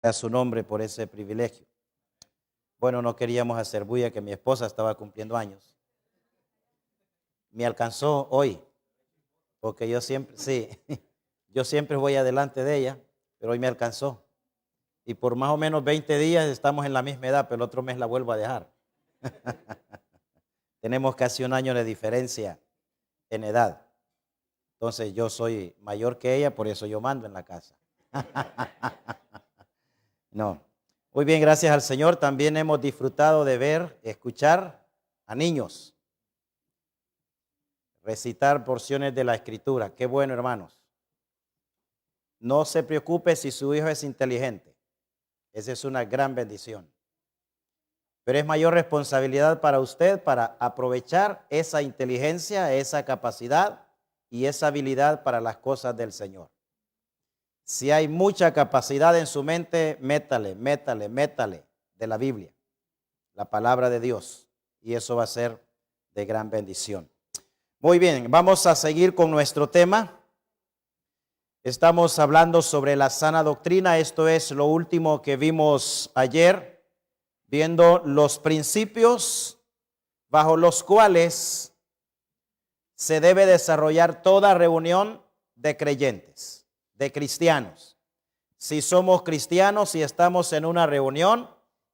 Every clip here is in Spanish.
a su nombre por ese privilegio. Bueno, no queríamos hacer bulla que mi esposa estaba cumpliendo años. Me alcanzó hoy, porque yo siempre, sí, yo siempre voy adelante de ella, pero hoy me alcanzó. Y por más o menos 20 días estamos en la misma edad, pero el otro mes la vuelvo a dejar. Tenemos casi un año de diferencia en edad. Entonces yo soy mayor que ella, por eso yo mando en la casa. No. Muy bien, gracias al Señor. También hemos disfrutado de ver, escuchar a niños recitar porciones de la Escritura. Qué bueno, hermanos. No se preocupe si su hijo es inteligente. Esa es una gran bendición. Pero es mayor responsabilidad para usted para aprovechar esa inteligencia, esa capacidad y esa habilidad para las cosas del Señor. Si hay mucha capacidad en su mente, métale de la Biblia, la palabra de Dios, y eso va a ser de gran bendición. Muy bien, vamos a seguir con nuestro tema. Estamos hablando sobre la sana doctrina. Esto es lo último que vimos ayer, viendo los principios bajo los cuales se debe desarrollar toda reunión de creyentes, de cristianos. Si somos cristianos y estamos en una reunión,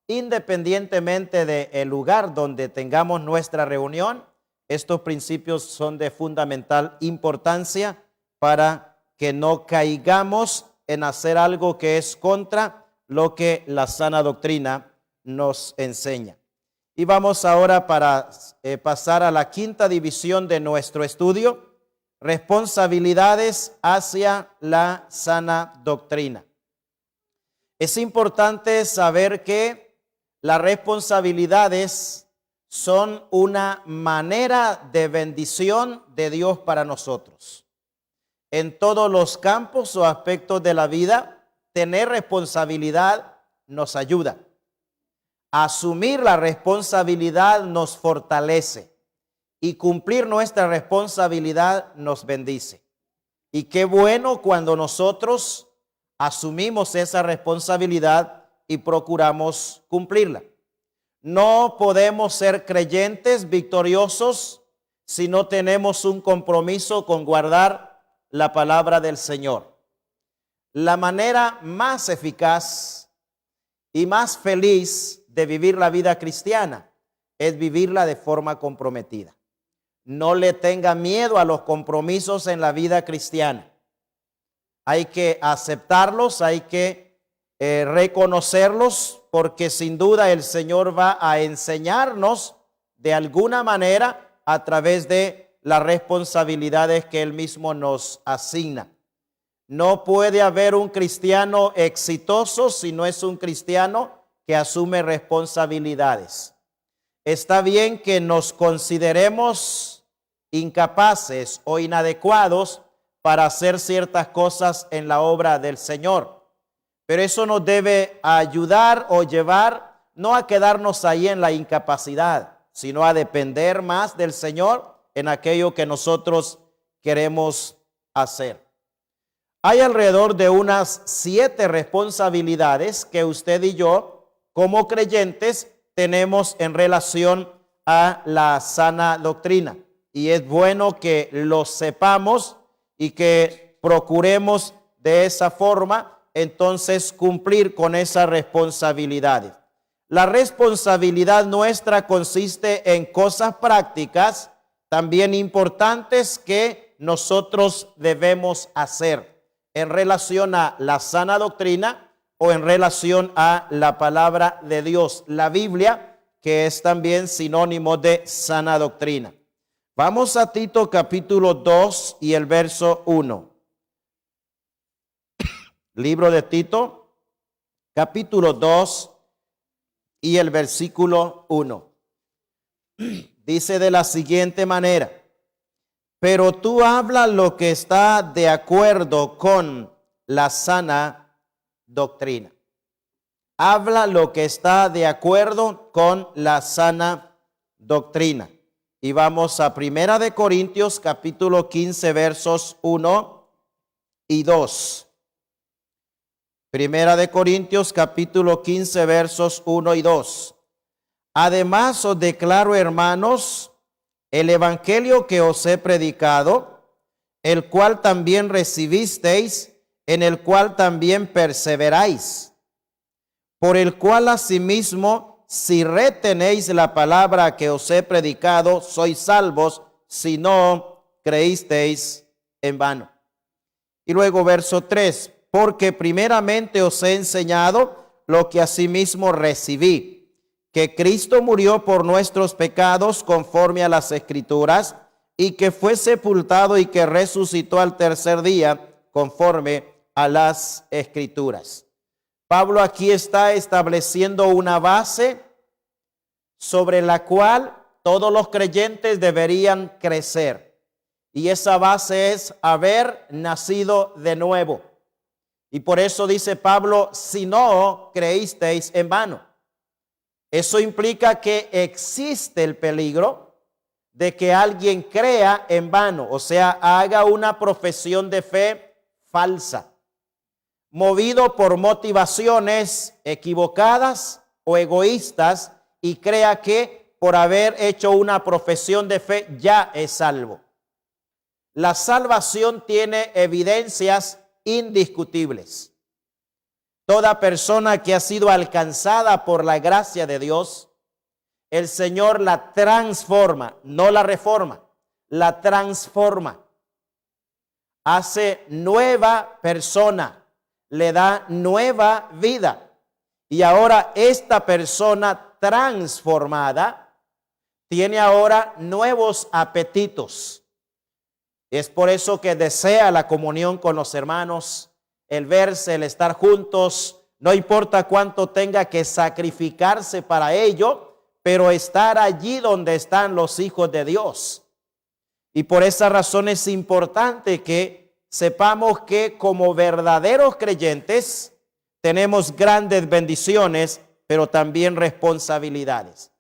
independientemente del lugar donde tengamos nuestra reunión, estos principios son de fundamental importancia para que no caigamos en hacer algo que es contra lo que la sana doctrina nos enseña. Y vamos ahora para pasar a la quinta división de nuestro estudio, responsabilidades hacia la sana doctrina. Es importante saber que las responsabilidades son una manera de bendición de Dios para nosotros. En todos los campos o aspectos de la vida, tener responsabilidad nos ayuda. Asumir la responsabilidad nos fortalece y cumplir nuestra responsabilidad nos bendice. Y qué bueno cuando nosotros asumimos esa responsabilidad y procuramos cumplirla. No podemos ser creyentes victoriosos si no tenemos un compromiso con guardar la palabra del Señor. La manera más eficaz y más feliz de vivir la vida cristiana es vivirla de forma comprometida. No le tenga miedo a los compromisos en la vida cristiana. Hay que aceptarlos, hay que reconocerlos, porque sin duda el Señor va a enseñarnos de alguna manera a través de las responsabilidades que Él mismo nos asigna. No puede haber un cristiano exitoso si no es un cristiano que asume responsabilidades. Está bien que nos consideremos incapaces o inadecuados para hacer ciertas cosas en la obra del Señor, pero eso nos debe ayudar o llevar no a quedarnos ahí en la incapacidad, sino a depender más del Señor en aquello que nosotros queremos hacer. Hay alrededor de unas 7 responsabilidades que usted y yo, como creyentes, tenemos en relación a la sana doctrina. Y es bueno que lo sepamos y que procuremos de esa forma entonces cumplir con esas responsabilidades. La responsabilidad nuestra consiste en cosas prácticas también importantes que nosotros debemos hacer en relación a la sana doctrina o en relación a la palabra de Dios, la Biblia, que es también sinónimo de sana doctrina. Vamos a Tito capítulo 2 y el verso 1. Libro de Tito, capítulo 2 y el versículo 1. Dice de la siguiente manera: pero tú habla lo que está de acuerdo con la sana doctrina. Habla lo que está de acuerdo con la sana doctrina. Y vamos a Primera de Corintios, capítulo 15, versos 1 y 2. Primera de Corintios capítulo 15 versos 1 y 2. Además os declaro, hermanos, el evangelio que os he predicado, el cual también recibisteis, en el cual también perseveráis, por el cual asimismo, si retenéis la palabra que os he predicado, sois salvos, si no creísteis en vano. Y luego verso 3, porque primeramente os he enseñado lo que asimismo recibí, que Cristo murió por nuestros pecados conforme a las Escrituras, y que fue sepultado y que resucitó al tercer día conforme a las Escrituras. Pablo aquí está estableciendo una base sobre la cual todos los creyentes deberían crecer. Y esa base es haber nacido de nuevo. Y por eso dice Pablo, si no creísteis en vano. Eso implica que existe el peligro de que alguien crea en vano, o sea, haga una profesión de fe falsa, movido por motivaciones equivocadas o egoístas, y crea que por haber hecho una profesión de fe ya es salvo. La salvación tiene evidencias indiscutibles. Toda persona que ha sido alcanzada por la gracia de Dios, el Señor la transforma, no la reforma, la transforma. Hace nueva persona, le da nueva vida. Y ahora esta persona transformada tiene ahora nuevos apetitos. Es por eso que desea la comunión con los hermanos, el verse, el estar juntos, no importa cuánto tenga que sacrificarse para ello, pero estar allí donde están los hijos de Dios. Y por esa razón es importante que sepamos que como verdaderos creyentes tenemos grandes bendiciones, pero también responsabilidades.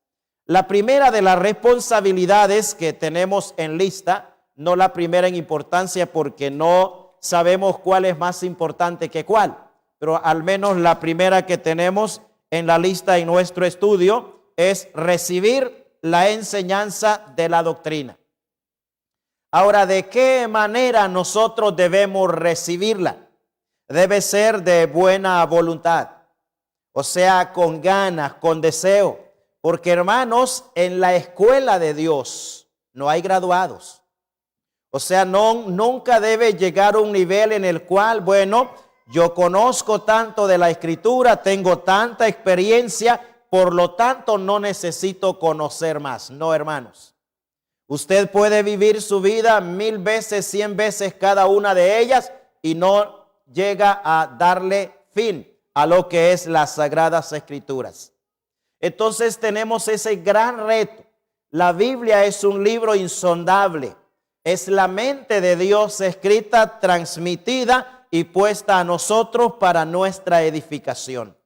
La primera de las responsabilidades que tenemos en lista, no la primera en importancia porque no sabemos cuál es más importante que cuál, pero al menos la primera que tenemos en la lista en nuestro estudio es recibir la enseñanza de la doctrina. Ahora, ¿de qué manera nosotros debemos recibirla? Debe ser de buena voluntad, o sea, con ganas, con deseo, porque hermanos, en la escuela de Dios no hay graduados. O sea, nunca debe llegar a un nivel en el cual, bueno, yo conozco tanto de la Escritura, tengo tanta experiencia, por lo tanto no necesito conocer más. No, hermanos. Usted puede vivir su vida 1000 veces, 100 veces cada una de ellas y no llega a darle fin a lo que es las Sagradas Escrituras. Entonces tenemos ese gran reto. La Biblia es un libro insondable. Es la mente de Dios escrita, transmitida y puesta a nosotros para nuestra edificación.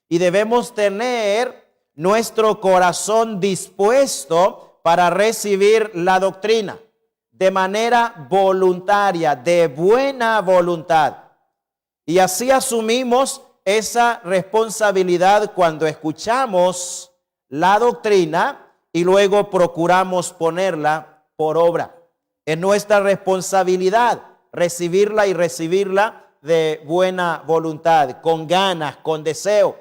Y debemos tener nuestro corazón dispuesto para recibir la doctrina de manera voluntaria, de buena voluntad. Y así asumimos esa responsabilidad cuando escuchamos la doctrina y luego procuramos ponerla por obra. Es nuestra responsabilidad recibirla y recibirla de buena voluntad, con ganas, con deseo.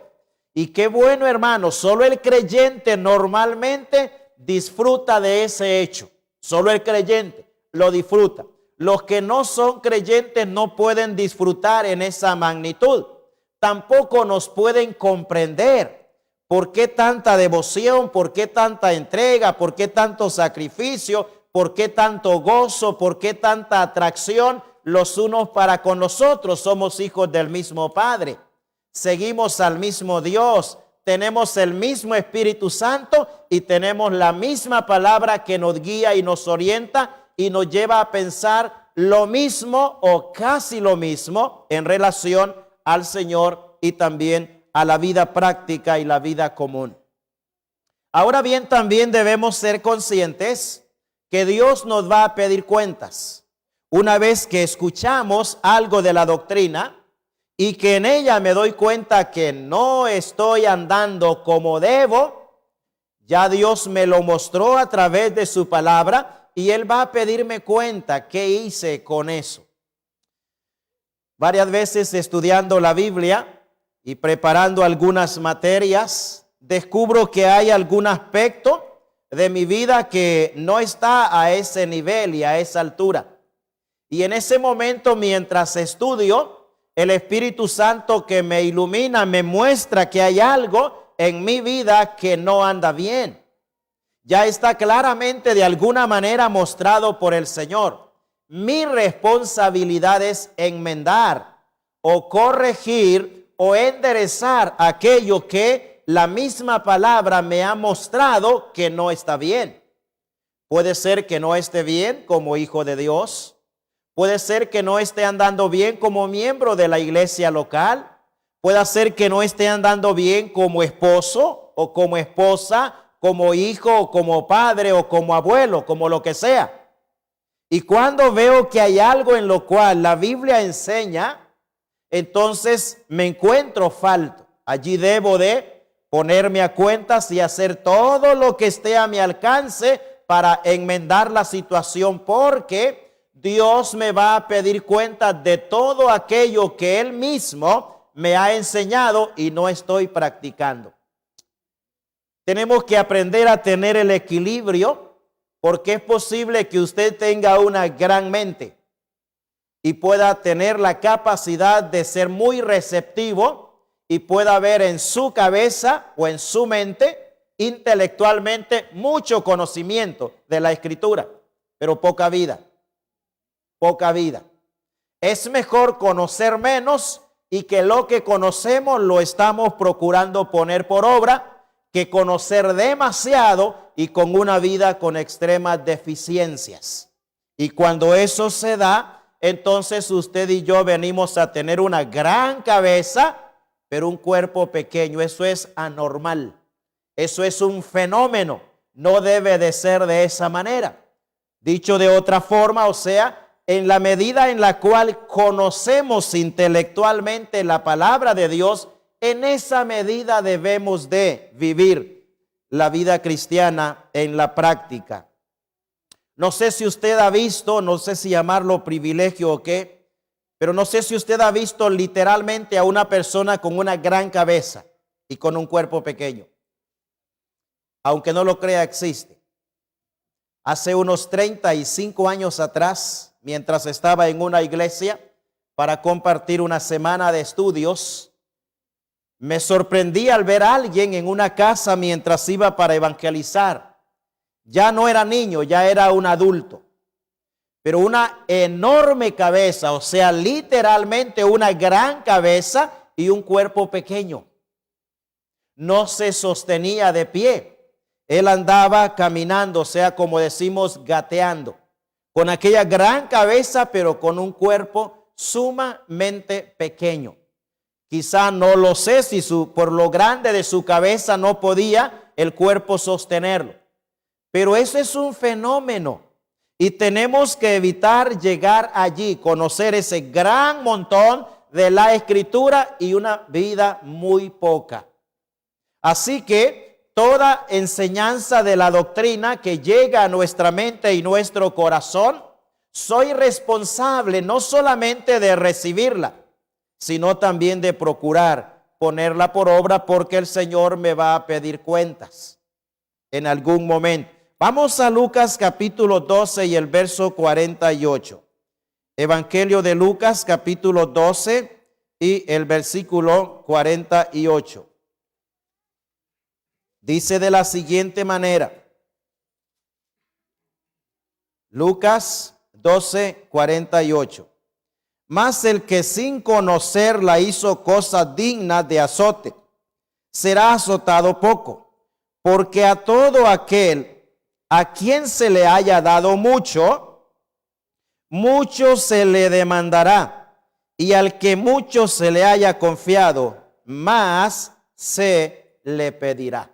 Y qué bueno, hermano, solo el creyente normalmente disfruta de ese hecho. Solo el creyente lo disfruta. Los que no son creyentes no pueden disfrutar en esa magnitud. Tampoco nos pueden comprender por qué tanta devoción, por qué tanta entrega, por qué tanto sacrificio, por qué tanto gozo, por qué tanta atracción los unos para con los otros. Somos hijos del mismo Padre. Seguimos al mismo Dios, tenemos el mismo Espíritu Santo y tenemos la misma palabra que nos guía y nos orienta y nos lleva a pensar lo mismo o casi lo mismo en relación al Señor y también a la vida práctica y la vida común. Ahora bien, también debemos ser conscientes que Dios nos va a pedir cuentas. Una vez que escuchamos algo de la doctrina y que en ella me doy cuenta que no estoy andando como debo, ya Dios me lo mostró a través de su palabra y Él va a pedirme cuenta qué hice con eso. Varias veces estudiando la Biblia y preparando algunas materias, descubro que hay algún aspecto de mi vida que no está a ese nivel y a esa altura. Y en ese momento, mientras estudio, el Espíritu Santo que me ilumina me muestra que hay algo en mi vida que no anda bien. Ya está claramente de alguna manera mostrado por el Señor. Mi responsabilidad es enmendar o corregir o enderezar aquello que la misma palabra me ha mostrado que no está bien. Puede ser que no esté bien como hijo de Dios. Puede ser que no esté andando bien como miembro de la iglesia local. Puede ser que no esté andando bien como esposo o como esposa, como hijo o como padre o como abuelo, como lo que sea. Y cuando veo que hay algo en lo cual la Biblia enseña, entonces me encuentro falto. Allí debo de ponerme a cuentas y hacer todo lo que esté a mi alcance para enmendar la situación, porque Dios me va a pedir cuentas de todo aquello que Él mismo me ha enseñado y no estoy practicando. Tenemos que aprender a tener el equilibrio, porque es posible que usted tenga una gran mente y pueda tener la capacidad de ser muy receptivo y pueda ver en su cabeza o en su mente intelectualmente mucho conocimiento de la Escritura, pero poca vida. Poca vida. Es mejor conocer menos y que lo que conocemos lo estamos procurando poner por obra, que conocer demasiado y con una vida con extremas deficiencias. Y cuando eso se da, entonces usted y yo venimos a tener una gran cabeza, pero un cuerpo pequeño. Eso es anormal. Eso es un fenómeno. No debe de ser de esa manera. Dicho de otra forma, o sea, en la medida en la cual conocemos intelectualmente la palabra de Dios, en esa medida debemos de vivir la vida cristiana en la práctica. No sé si usted ha visto, no sé si llamarlo privilegio o qué, pero no sé si usted ha visto literalmente a una persona con una gran cabeza y con un cuerpo pequeño. Aunque no lo crea, existe. Hace unos 35 años atrás, mientras estaba en una iglesia para compartir una semana de estudios, me sorprendí al ver a alguien en una casa mientras iba para evangelizar. Ya no era niño, ya era un adulto, pero una enorme cabeza, o sea, literalmente una gran cabeza y un cuerpo pequeño. No se sostenía de pie. Él andaba caminando, o sea, como decimos, gateando, con aquella gran cabeza, pero con un cuerpo sumamente pequeño. Quizá no lo sé si por lo grande de su cabeza no podía el cuerpo sostenerlo. Pero eso es un fenómeno y tenemos que evitar llegar allí, conocer ese gran montón de la Escritura y una vida muy poca. Así que toda enseñanza de la doctrina que llega a nuestra mente y nuestro corazón, soy responsable no solamente de recibirla, sino también de procurar ponerla por obra, porque el Señor me va a pedir cuentas en algún momento. Vamos a Lucas capítulo 12 y el verso 48. Evangelio de Lucas capítulo 12 y el versículo 48. Dice de la siguiente manera. Lucas 12, 48. Mas el que sin conocerla hizo cosas dignas de azote, será azotado poco, porque a todo aquel a quien se le haya dado mucho, mucho se le demandará, y al que mucho se le haya confiado, más se le pedirá.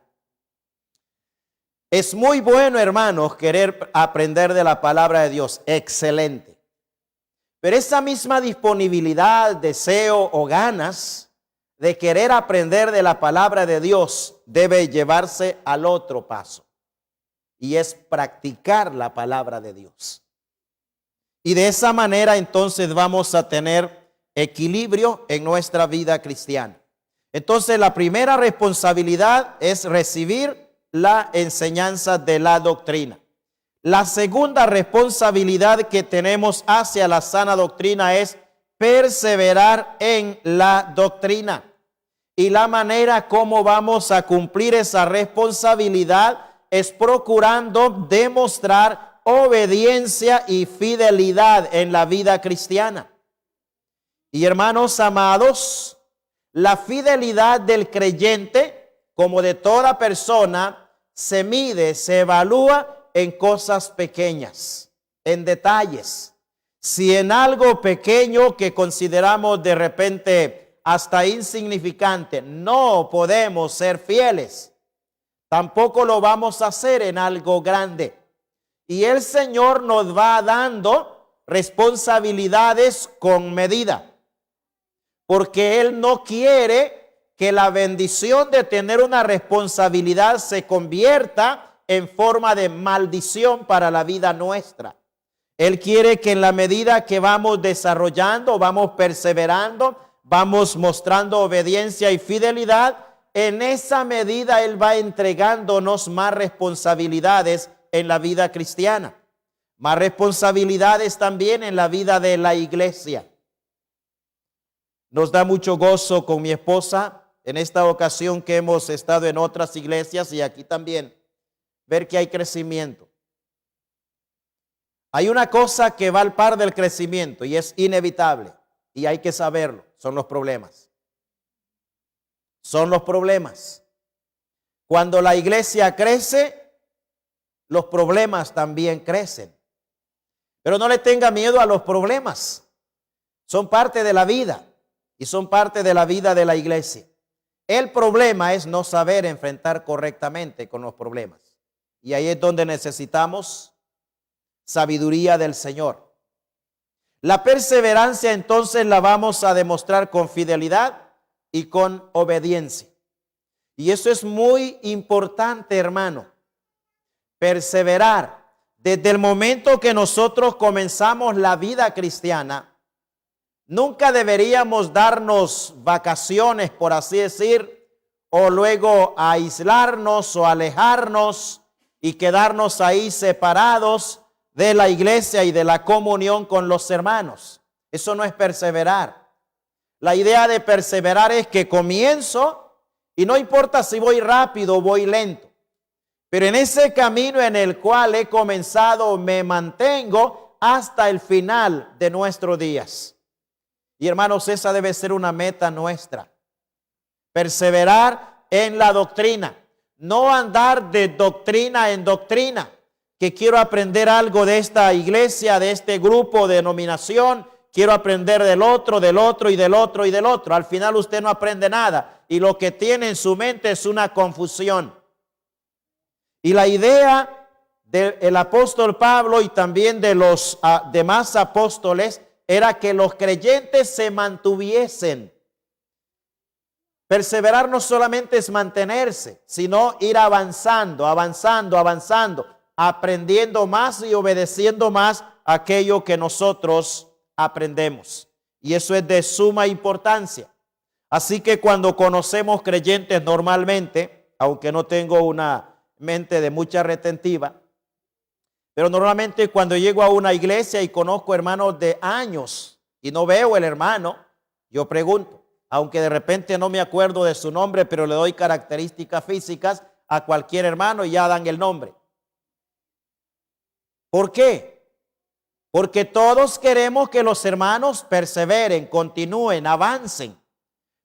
Es muy bueno, hermanos, querer aprender de la palabra de Dios, excelente. Pero esa misma disponibilidad, deseo o ganas de querer aprender de la palabra de Dios debe llevarse al otro paso, y es practicar la palabra de Dios. Y de esa manera entonces vamos a tener equilibrio en nuestra vida cristiana. Entonces la primera responsabilidad es recibir la enseñanza de la doctrina. La segunda responsabilidad que tenemos hacia la sana doctrina es perseverar en la doctrina. Y la manera como vamos a cumplir esa responsabilidad es procurando demostrar obediencia y fidelidad en la vida cristiana. Y hermanos amados, la fidelidad del creyente, como de toda persona, se mide, se evalúa en cosas pequeñas, en detalles. Si en algo pequeño que consideramos de repente hasta insignificante no podemos ser fieles, tampoco lo vamos a hacer en algo grande. Y el Señor nos va dando responsabilidades con medida, porque Él no quiere que la bendición de tener una responsabilidad se convierta en forma de maldición para la vida nuestra. Él quiere que en la medida que vamos desarrollando, vamos perseverando, vamos mostrando obediencia y fidelidad, en esa medida Él va entregándonos más responsabilidades en la vida cristiana, más responsabilidades también en la vida de la iglesia. Nos da mucho gozo con mi esposa en esta ocasión que hemos estado en otras iglesias y aquí también, ver que hay crecimiento. Hay una cosa que va al par del crecimiento y es inevitable y hay que saberlo, son los problemas. Son los problemas. Cuando la iglesia crece, los problemas también crecen. Pero no le tenga miedo a los problemas. Son parte de la vida y son parte de la vida de la iglesia. El problema es no saber enfrentar correctamente con los problemas. Y ahí es donde necesitamos sabiduría del Señor. La perseverancia entonces la vamos a demostrar con fidelidad y con obediencia. Y eso es muy importante, hermano. Perseverar. Desde el momento que nosotros comenzamos la vida cristiana, nunca deberíamos darnos vacaciones, por así decir, o luego aislarnos o alejarnos y quedarnos ahí separados de la iglesia y de la comunión con los hermanos. Eso no es perseverar. La idea de perseverar es que comienzo y no importa si voy rápido o voy lento, pero en ese camino en el cual he comenzado me mantengo hasta el final de nuestros días. Y hermanos, esa debe ser una meta nuestra. Perseverar en la doctrina. No andar de doctrina en doctrina, que quiero aprender algo de esta iglesia, de este grupo, de denominación, quiero aprender del otro y del otro y del otro. Al final usted no aprende nada y lo que tiene en su mente es una confusión. Y la idea del apóstol Pablo y también de los demás apóstoles era que los creyentes se mantuviesen. Perseverar no solamente es mantenerse, sino ir avanzando, aprendiendo más y obedeciendo más aquello que nosotros aprendemos. Y eso es de suma importancia. Así que cuando conocemos creyentes normalmente, aunque no tengo una mente de mucha retentiva, pero normalmente cuando llego a una iglesia y conozco hermanos de años y no veo el hermano, yo pregunto. Aunque de repente no me acuerdo de su nombre, pero le doy características físicas a cualquier hermano y ya dan el nombre. ¿Por qué? Porque todos queremos que los hermanos perseveren, continúen, avancen.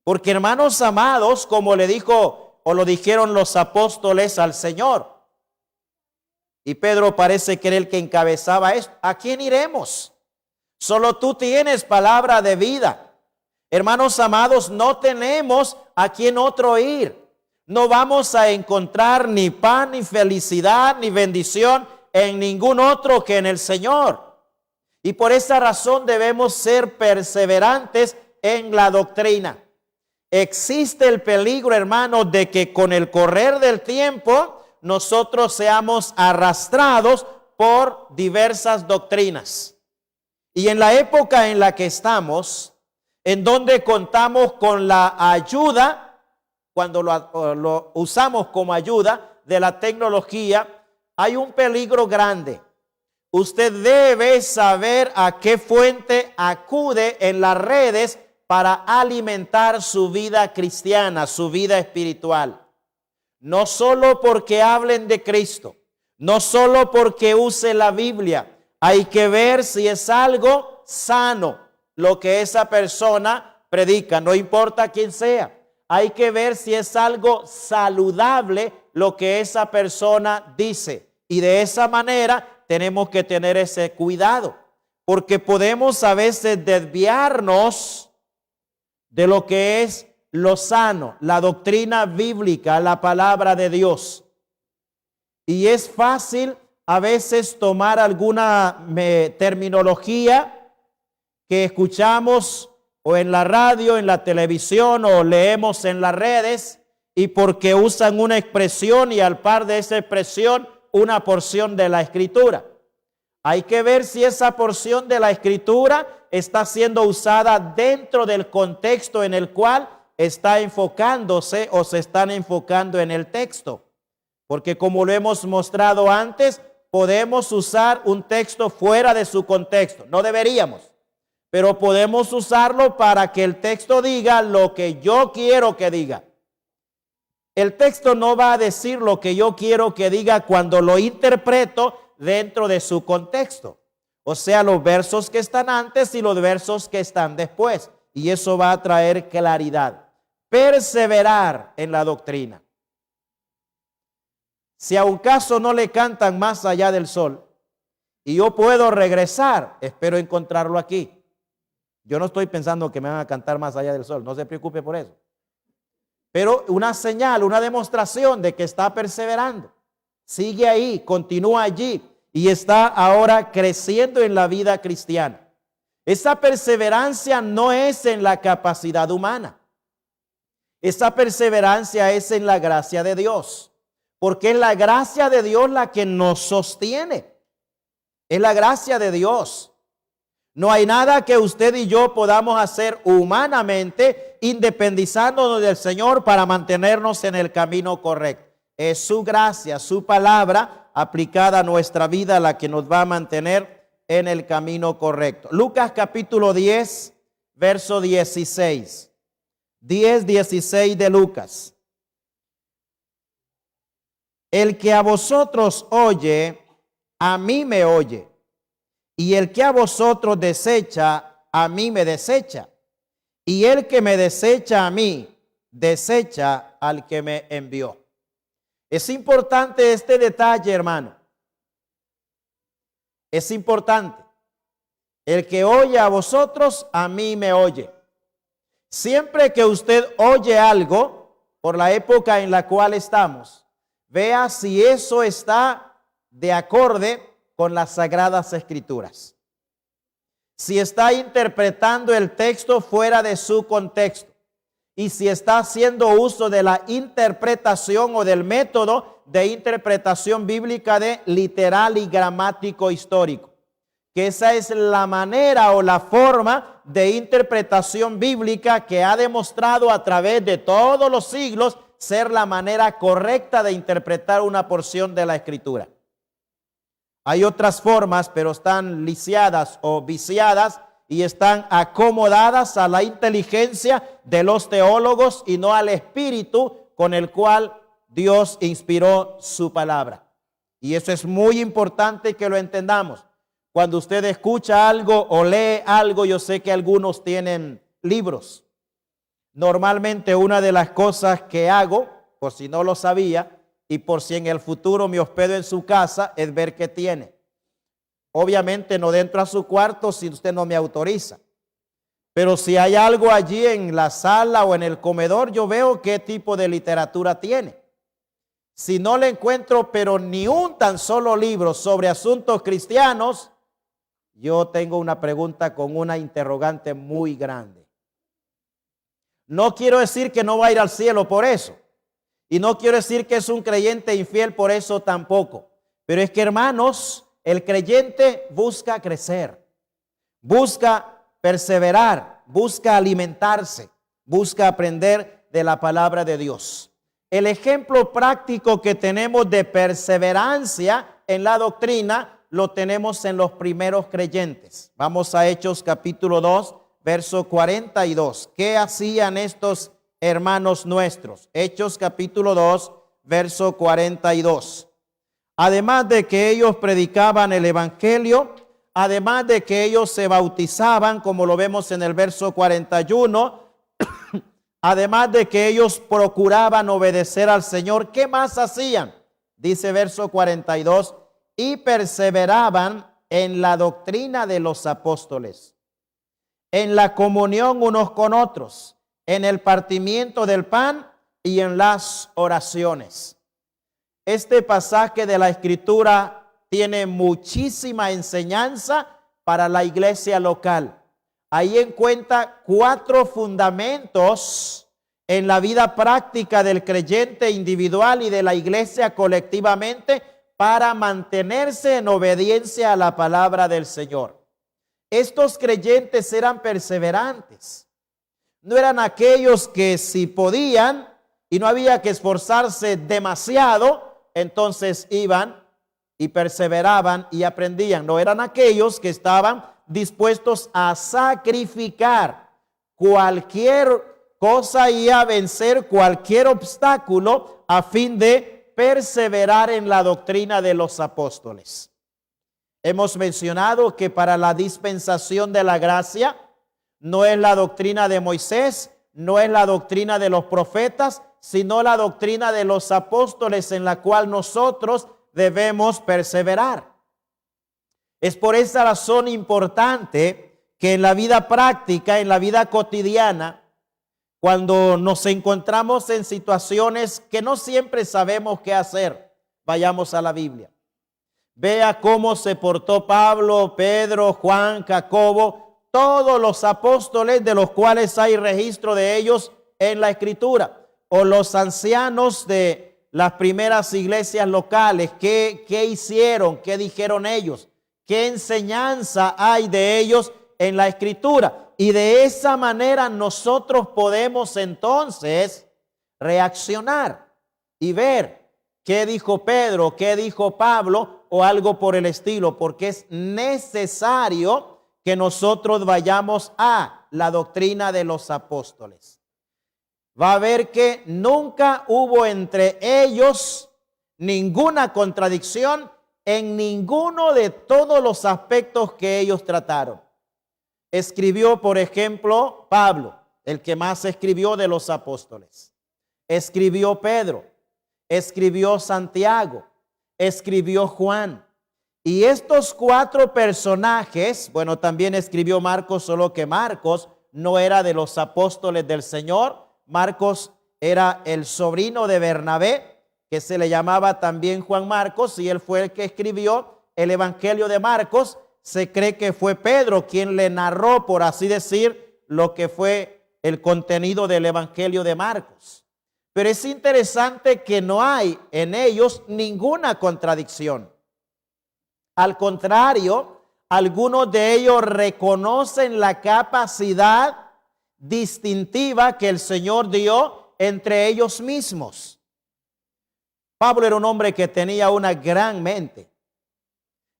Porque hermanos amados, como le dijo o lo dijeron los apóstoles al Señor, y Pedro parece que era el que encabezaba esto, ¿a quién iremos? Solo tú tienes palabra de vida. Hermanos amados, no tenemos a quien otro ir. No vamos a encontrar ni pan, ni felicidad, ni bendición en ningún otro que en el Señor. Y por esa razón debemos ser perseverantes en la doctrina. Existe el peligro, hermanos, de que con el correr del tiempo nosotros seamos arrastrados por diversas doctrinas. Y en la época en la que estamos, en donde contamos con la ayuda, cuando lo usamos como ayuda de la tecnología, hay un peligro grande. Usted debe saber a qué fuente acude en las redes para alimentar su vida cristiana, su vida espiritual. No solo porque hablen de Cristo, no solo porque use la Biblia. Hay que ver si es algo sano lo que esa persona predica, no importa quién sea. Hay que ver si es algo saludable lo que esa persona dice. Y de esa manera tenemos que tener ese cuidado, porque podemos a veces desviarnos de lo que es lo sano, la doctrina bíblica, la palabra de Dios. Y es fácil a veces tomar alguna terminología que escuchamos o en la radio, en la televisión o leemos en las redes, y porque usan una expresión y al par de esa expresión una porción de la Escritura. Hay que ver si esa porción de la Escritura está siendo usada dentro del contexto en el cual está enfocándose o se están enfocando en el texto. Porque como lo hemos mostrado antes, podemos usar un texto fuera de su contexto. No deberíamos, pero podemos usarlo para que el texto diga lo que yo quiero que diga. El texto no va a decir lo que yo quiero que diga cuando lo interpreto dentro de su contexto. O sea, los versos que están antes y los versos que están después. Y eso va a traer claridad. Perseverar en la doctrina. Si a un caso no le cantan más allá del sol y yo puedo regresar, espero encontrarlo aquí. Yo no estoy pensando que me van a cantar más allá del sol, no se preocupe por eso. Pero una señal, una demostración de que está perseverando. Sigue ahí, continúa allí y está ahora creciendo en la vida cristiana. Esa perseverancia no es en la capacidad humana. Esa perseverancia es en la gracia de Dios. Porque es la gracia de Dios la que nos sostiene. Es la gracia de Dios. No hay nada que usted y yo podamos hacer humanamente independizándonos del Señor para mantenernos en el camino correcto. Es su gracia, su palabra aplicada a nuestra vida la que nos va a mantener en el camino correcto. Lucas capítulo 10, verso 16. 10:16 de Lucas. El que a vosotros oye, a mí me oye. Y el que a vosotros desecha, a mí me desecha. Y el que me desecha a mí, desecha al que me envió. Es importante este detalle, hermano. Es importante. El que oye a vosotros, a mí me oye. Siempre que usted oye algo, por la época en la cual estamos, vea si eso está de acorde con las Sagradas Escrituras. Si está interpretando el texto fuera de su contexto y si está haciendo uso de la interpretación o del método de interpretación bíblica de literal y gramático histórico. Que esa es la manera o la forma de interpretación bíblica que ha demostrado a través de todos los siglos ser la manera correcta de interpretar una porción de la Escritura. Hay otras formas, pero están lisiadas o viciadas y están acomodadas a la inteligencia de los teólogos y no al espíritu con el cual Dios inspiró su palabra. Y eso es muy importante que lo entendamos. Cuando usted escucha algo o lee algo, yo sé que algunos tienen libros. Normalmente una de las cosas que hago, por si no lo sabía, y por si en el futuro me hospedo en su casa, es ver qué tiene. Obviamente no dentro a su cuarto si usted no me autoriza. Pero si hay algo allí en la sala o en el comedor, yo veo qué tipo de literatura tiene. Si no le encuentro pero ni un tan solo libro sobre asuntos cristianos, yo tengo una pregunta con una interrogante muy grande. No quiero decir que no va a ir al cielo por eso. Y no quiero decir que es un creyente infiel por eso tampoco. Pero es que, hermanos, el creyente busca crecer, busca perseverar, busca alimentarse, busca aprender de la palabra de Dios. El ejemplo práctico que tenemos de perseverancia en la doctrina lo tenemos en los primeros creyentes. Vamos a Hechos capítulo 2, verso 42. ¿Qué hacían estos hermanos nuestros? Hechos capítulo 2, verso 42. Además de que ellos predicaban el evangelio, además de que ellos se bautizaban, como lo vemos en el verso 41, además de que ellos procuraban obedecer al Señor, ¿qué más hacían? Dice verso 42, y perseveraban en la doctrina de los apóstoles, en la comunión unos con otros, en el partimiento del pan y en las oraciones. Este pasaje de la Escritura tiene muchísima enseñanza para la iglesia local. Ahí encuentra 4 fundamentos en la vida práctica del creyente individual y de la iglesia colectivamente para mantenerse en obediencia a la palabra del Señor. Estos creyentes eran perseverantes. No eran aquellos que si podían y no había que esforzarse demasiado, entonces iban y perseveraban y aprendían. No eran aquellos que estaban dispuestos a sacrificar cualquier cosa y a vencer cualquier obstáculo a fin de perseverar en la doctrina de los apóstoles. Hemos mencionado que para la dispensación de la gracia no es la doctrina de Moisés, no es la doctrina de los profetas, sino la doctrina de los apóstoles en la cual nosotros debemos perseverar. Es por esa razón importante que en la vida práctica, en la vida cotidiana, cuando nos encontramos en situaciones que no siempre sabemos qué hacer, vayamos a la Biblia. Vea cómo se portó Pablo, Pedro, Juan, Jacobo, todos los apóstoles de los cuales hay registro de ellos en la Escritura, o los ancianos de las primeras iglesias locales. ¿Qué hicieron? ¿Qué dijeron ellos? ¿Qué enseñanza hay de ellos en la Escritura? Y de esa manera nosotros podemos entonces reaccionar y ver qué dijo Pedro, qué dijo Pablo o algo por el estilo, porque es necesario que nosotros vayamos a la doctrina de los apóstoles. Va a ver que nunca hubo entre ellos ninguna contradicción en ninguno de todos los aspectos que ellos trataron. Escribió, por ejemplo, Pablo, el que más escribió de los apóstoles. Escribió Pedro, escribió Santiago, escribió Juan. Y estos 4 personajes, bueno, también escribió Marcos, solo que Marcos no era de los apóstoles del Señor. Marcos era el sobrino de Bernabé, que se le llamaba también Juan Marcos, y él fue el que escribió el Evangelio de Marcos. Se cree que fue Pedro quien le narró, por así decir, lo que fue el contenido del Evangelio de Marcos. Pero es interesante que no hay en ellos ninguna contradicción. Al contrario, algunos de ellos reconocen la capacidad distintiva que el Señor dio entre ellos mismos. Pablo era un hombre que tenía una gran mente.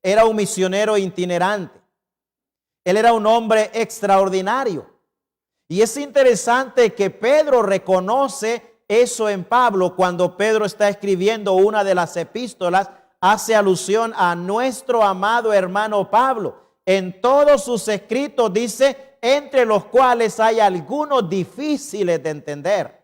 Era un misionero itinerante. Él era un hombre extraordinario. Y es interesante que Pedro reconoce eso en Pablo cuando Pedro está escribiendo una de las epístolas. Hace alusión a nuestro amado hermano Pablo. En todos sus escritos dice, entre los cuales hay algunos difíciles de entender.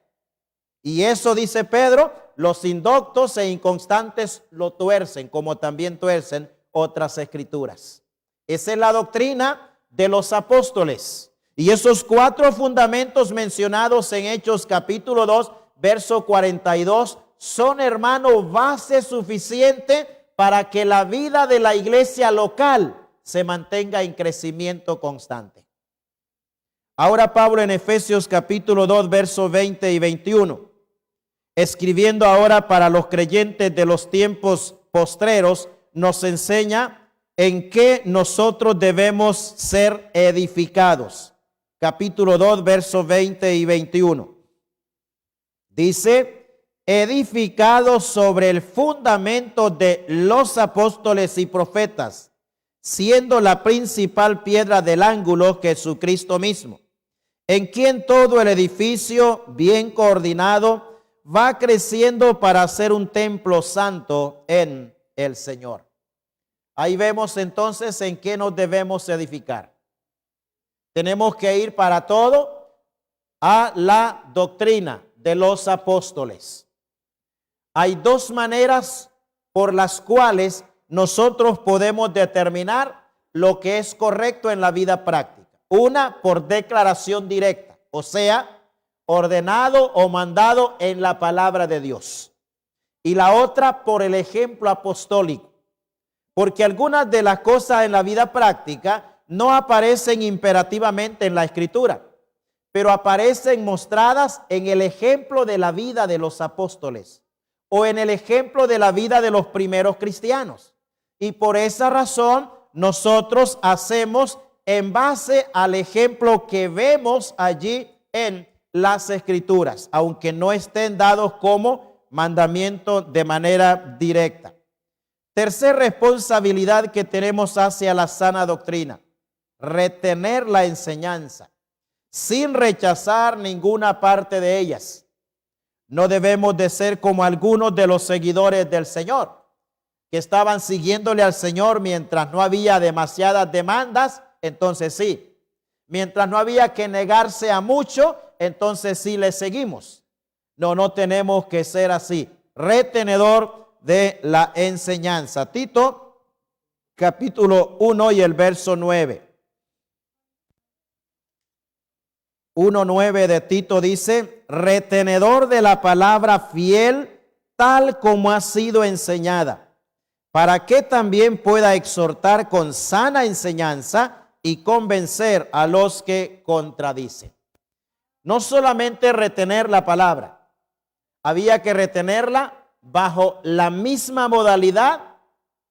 Y eso dice Pedro, los indoctos e inconstantes lo tuercen, como también tuercen otras escrituras. Esa es la doctrina de los apóstoles. Y esos 4 fundamentos mencionados en Hechos capítulo 2, verso 42, son, hermano, base suficiente para que la vida de la iglesia local se mantenga en crecimiento constante. Ahora Pablo en Efesios capítulo 2, versos 20 y 21, escribiendo ahora para los creyentes de los tiempos postreros, nos enseña en qué nosotros debemos ser edificados. Capítulo 2, versos 20 y 21. Dice, edificados sobre el fundamento de los apóstoles y profetas, siendo la principal piedra del ángulo Jesucristo mismo, en quien todo el edificio bien coordinado va creciendo para ser un templo santo en el Señor. Ahí vemos entonces en qué nos debemos edificar. Tenemos que ir para todo a la doctrina de los apóstoles. Hay dos maneras por las cuales nosotros podemos determinar lo que es correcto en la vida práctica. Una, por declaración directa, o sea, ordenado o mandado en la palabra de Dios. Y la otra, por el ejemplo apostólico. Porque algunas de las cosas en la vida práctica no aparecen imperativamente en la Escritura, pero aparecen mostradas en el ejemplo de la vida de los apóstoles o en el ejemplo de la vida de los primeros cristianos. Y por esa razón nosotros hacemos en base al ejemplo que vemos allí en las Escrituras, aunque no estén dados como mandamiento de manera directa. Tercera responsabilidad que tenemos hacia la sana doctrina: retener la enseñanza sin rechazar ninguna parte de ellas. No debemos de ser como algunos de los seguidores del Señor, que estaban siguiéndole al Señor mientras no había demasiadas demandas, entonces sí. Mientras no había que negarse a mucho, entonces sí le seguimos. No tenemos que ser así. Retenedor de la enseñanza. Tito, capítulo 1 y el verso 9. 1:9 de Tito dice, retenedor de la palabra fiel, tal como ha sido enseñada, para que también pueda exhortar con sana enseñanza y convencer a los que contradicen. No solamente retener la palabra, había que retenerla bajo la misma modalidad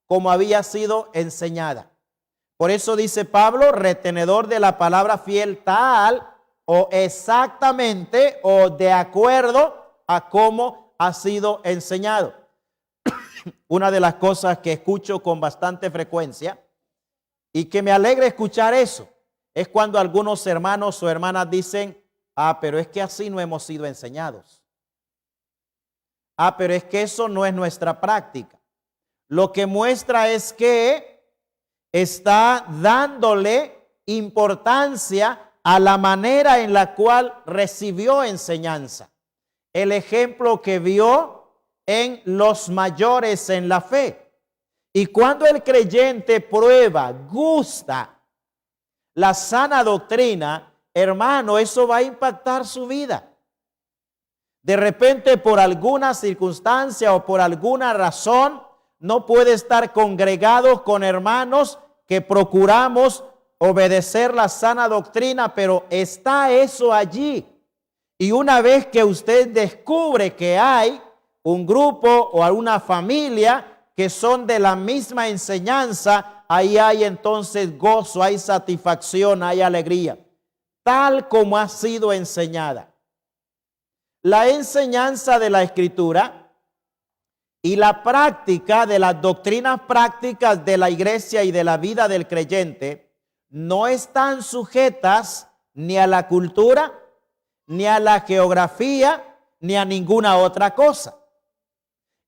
como había sido enseñada. Por eso dice Pablo, retenedor de la palabra fiel, tal o exactamente o de acuerdo a cómo ha sido enseñado. Una de las cosas que escucho con bastante frecuencia y que me alegra escuchar eso es cuando algunos hermanos o hermanas dicen, pero es que así no hemos sido enseñados. Pero es que eso no es nuestra práctica. Lo que muestra es que está dándole importancia a la manera en la cual recibió enseñanza. El ejemplo que vio en los mayores en la fe. Y cuando el creyente prueba, gusta la sana doctrina, hermano, eso va a impactar su vida. De repente, por alguna circunstancia o por alguna razón, no puede estar congregado con hermanos que procuramos obedecer la sana doctrina, pero está eso allí. Y una vez que usted descubre que hay un grupo o una familia que son de la misma enseñanza, ahí hay entonces gozo, hay satisfacción, hay alegría, tal como ha sido enseñada. La enseñanza de la Escritura y la práctica de las doctrinas prácticas de la iglesia y de la vida del creyente no están sujetas ni a la cultura, ni a la geografía, ni a ninguna otra cosa.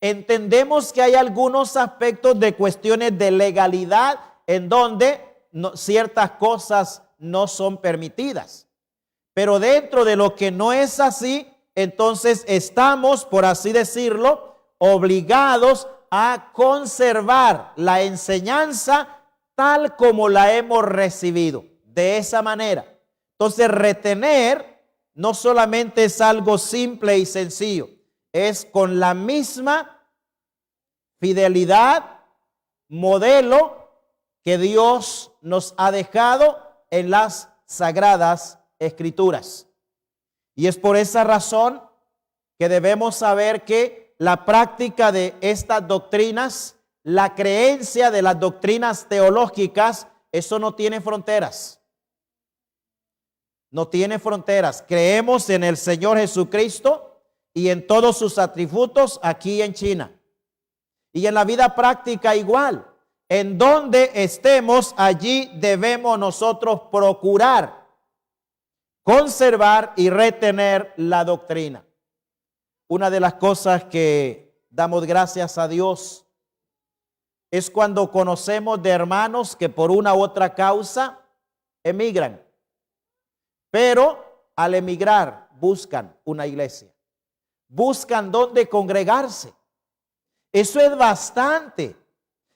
Entendemos que hay algunos aspectos de cuestiones de legalidad en donde ciertas cosas no son permitidas. Pero dentro de lo que no es así, entonces estamos, por así decirlo, obligados a conservar la enseñanza tal como la hemos recibido, de esa manera. Entonces, retener no solamente es algo simple y sencillo, es con la misma fidelidad, modelo que Dios nos ha dejado en las Sagradas Escrituras. Y es por esa razón que debemos saber que la práctica de estas doctrinas, la creencia de las doctrinas teológicas, eso no tiene fronteras. No tiene fronteras. Creemos en el Señor Jesucristo y en todos sus atributos aquí en China. Y en la vida práctica igual. En donde estemos, allí debemos nosotros procurar conservar y retener la doctrina. Una de las cosas que damos gracias a Dios es cuando conocemos de hermanos que por una u otra causa emigran, pero al emigrar buscan una iglesia, buscan dónde congregarse. Eso es bastante,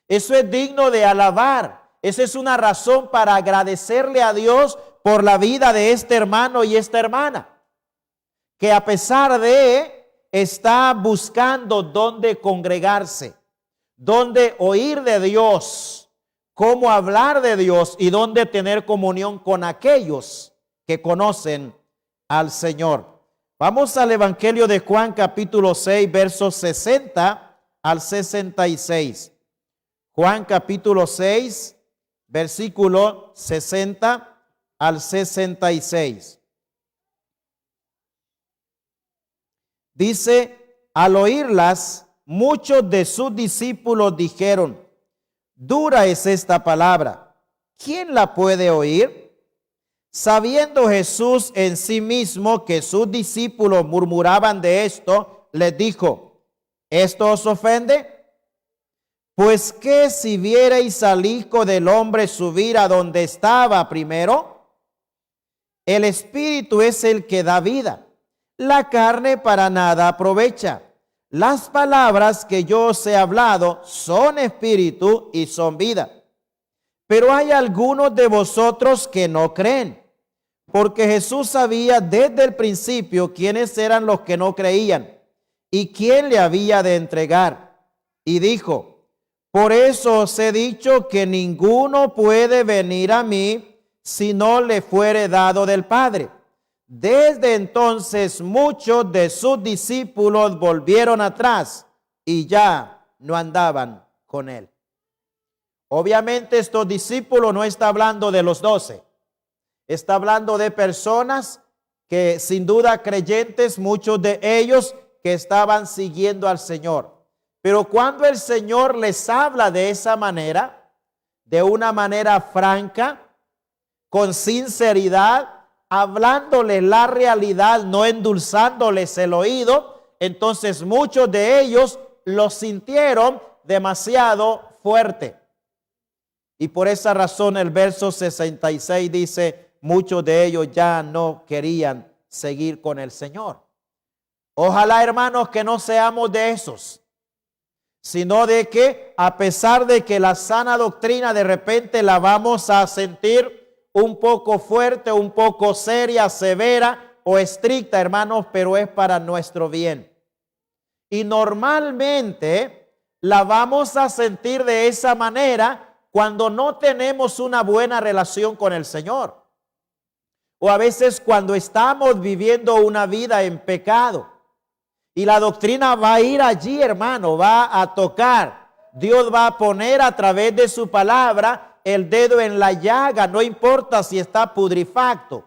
eso es digno de alabar, esa es una razón para agradecerle a Dios por la vida de este hermano y esta hermana, que a pesar de está buscando dónde congregarse, dónde oír de Dios, cómo hablar de Dios y dónde tener comunión con aquellos que conocen al Señor. Vamos al Evangelio de Juan capítulo 6 versos 60 al 66. Juan capítulo 6 versículo 60 al 66. Dice, al oírlas, muchos de sus discípulos dijeron, dura es esta palabra, ¿quién la puede oír? Sabiendo Jesús en sí mismo que sus discípulos murmuraban de esto, les dijo, ¿esto os ofende? Pues que si vierais al Hijo del Hombre subir a donde estaba primero, el Espíritu es el que da vida. La carne para nada aprovecha. Las palabras que yo os he hablado son espíritu y son vida. Pero hay algunos de vosotros que no creen, porque Jesús sabía desde el principio quiénes eran los que no creían y quién le había de entregar. Y dijo, por eso os he dicho que ninguno puede venir a mí si no le fuere dado del Padre. Desde entonces muchos de sus discípulos volvieron atrás y ya no andaban con él. Obviamente estos discípulos no está hablando de los 12. Está hablando de personas que sin duda creyentes, muchos de ellos que estaban siguiendo al Señor. Pero cuando el Señor les habla de esa manera, de una manera franca, con sinceridad, hablándoles la realidad, no endulzándoles el oído, entonces muchos de ellos lo sintieron demasiado fuerte. Y por esa razón el verso 66 dice, muchos de ellos ya no querían seguir con el Señor. Ojalá, hermanos, que no seamos de esos, sino de que a pesar de que la sana doctrina de repente la vamos a sentir un poco fuerte, un poco seria, severa o estricta, hermanos, pero es para nuestro bien. Y normalmente la vamos a sentir de esa manera cuando no tenemos una buena relación con el Señor. O a veces cuando estamos viviendo una vida en pecado. Y la doctrina va a ir allí, hermano, va a tocar. Dios va a poner a través de su palabra el dedo en la llaga, no importa si está pudrifacto.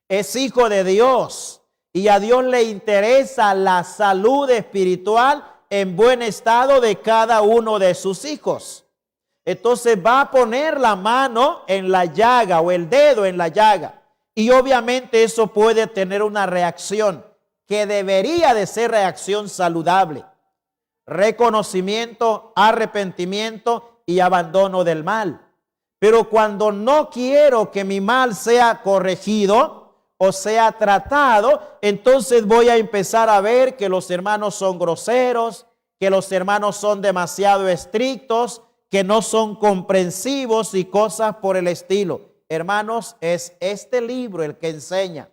Es hijo de Dios y a Dios le interesa la salud espiritual en buen estado de cada uno de sus hijos. Entonces va a poner la mano en la llaga o el dedo en la llaga. Y obviamente eso puede tener una reacción que debería de ser reacción saludable. Reconocimiento, arrepentimiento y abandono del mal. Pero cuando no quiero que mi mal sea corregido o sea tratado, entonces voy a empezar a ver que los hermanos son groseros, que los hermanos son demasiado estrictos, que no son comprensivos y cosas por el estilo. Hermanos, es este libro el que enseña.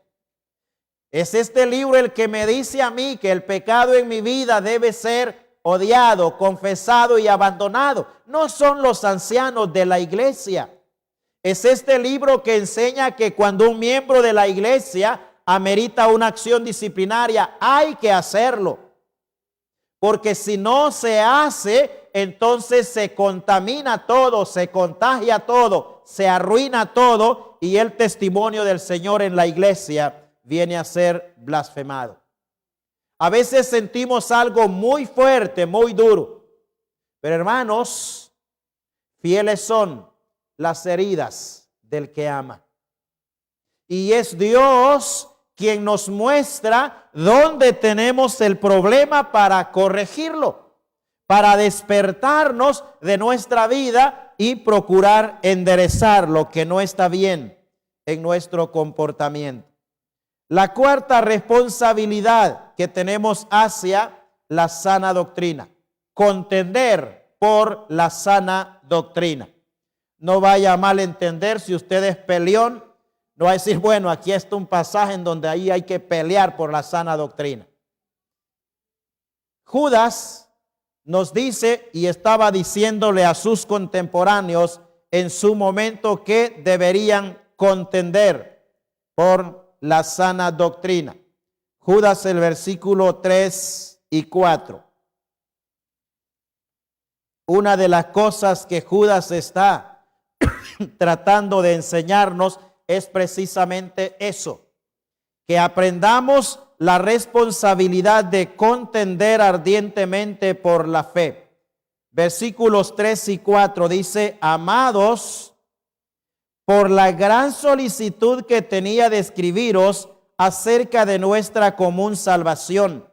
Es este libro el que me dice a mí que el pecado en mi vida debe ser odiado, confesado y abandonado. No son los ancianos de la iglesia. Es este libro que enseña que cuando un miembro de la iglesia amerita una acción disciplinaria, hay que hacerlo. Porque si no se hace, entonces se contamina todo, se contagia todo, se arruina todo y el testimonio del Señor en la iglesia viene a ser blasfemado. A veces sentimos algo muy fuerte, muy duro. Pero hermanos, fieles son las heridas del que ama. Y es Dios quien nos muestra dónde tenemos el problema para corregirlo, para despertarnos de nuestra vida y procurar enderezar lo que no está bien en nuestro comportamiento. La cuarta responsabilidad que tenemos hacia la sana doctrina: contender por la sana doctrina. No vaya a malentender, si usted es peleón, no va a decir, bueno, aquí está un pasaje en donde ahí hay que pelear por la sana doctrina. Judas nos dice y estaba diciéndole a sus contemporáneos en su momento que deberían contender por la sana doctrina. Judas, el versículo 3 y 4. Una de las cosas que Judas está tratando de enseñarnos es precisamente eso, que aprendamos la responsabilidad de contender ardientemente por la fe. Versículos 3 y 4 dice: amados, por la gran solicitud que tenía de escribiros acerca de nuestra común salvación,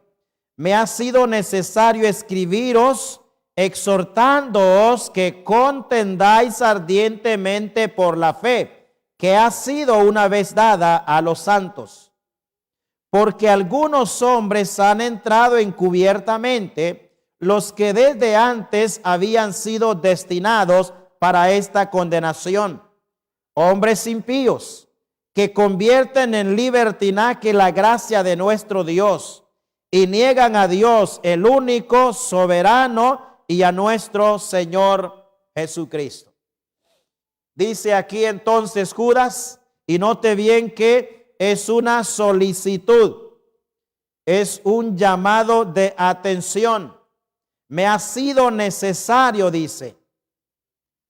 me ha sido necesario escribiros exhortándoos que contendáis ardientemente por la fe que ha sido una vez dada a los santos. Porque algunos hombres han entrado encubiertamente, los que desde antes habían sido destinados para esta condenación, hombres impíos, que convierten en libertinaje la gracia de nuestro Dios y niegan a Dios, el único soberano, y a nuestro Señor Jesucristo. Dice aquí entonces Judas, y note bien que es una solicitud, es un llamado de atención. Me ha sido necesario, dice,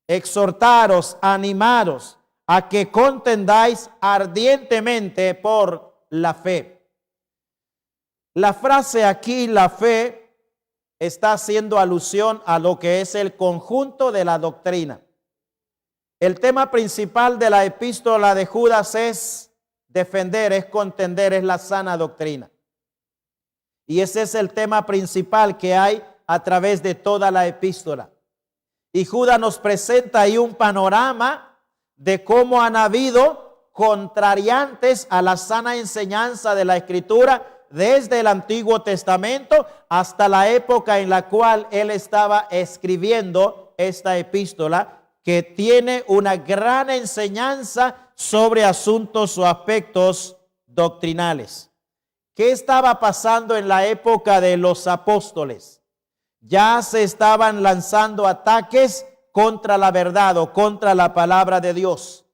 exhortaros, animaros a que contendáis ardientemente por la fe. La frase aquí, la fe, está haciendo alusión a lo que es el conjunto de la doctrina. El tema principal de la epístola de Judas es defender, es contender, es la sana doctrina. Y ese es el tema principal que hay a través de toda la epístola. Y Judas nos presenta ahí un panorama de cómo han habido contrariantes a la sana enseñanza de la Escritura desde el Antiguo Testamento hasta la época en la cual él estaba escribiendo esta epístola, que tiene una gran enseñanza sobre asuntos o aspectos doctrinales. ¿Qué estaba pasando en la época de los apóstoles? Ya se estaban lanzando ataques contra la verdad o contra la palabra de Dios.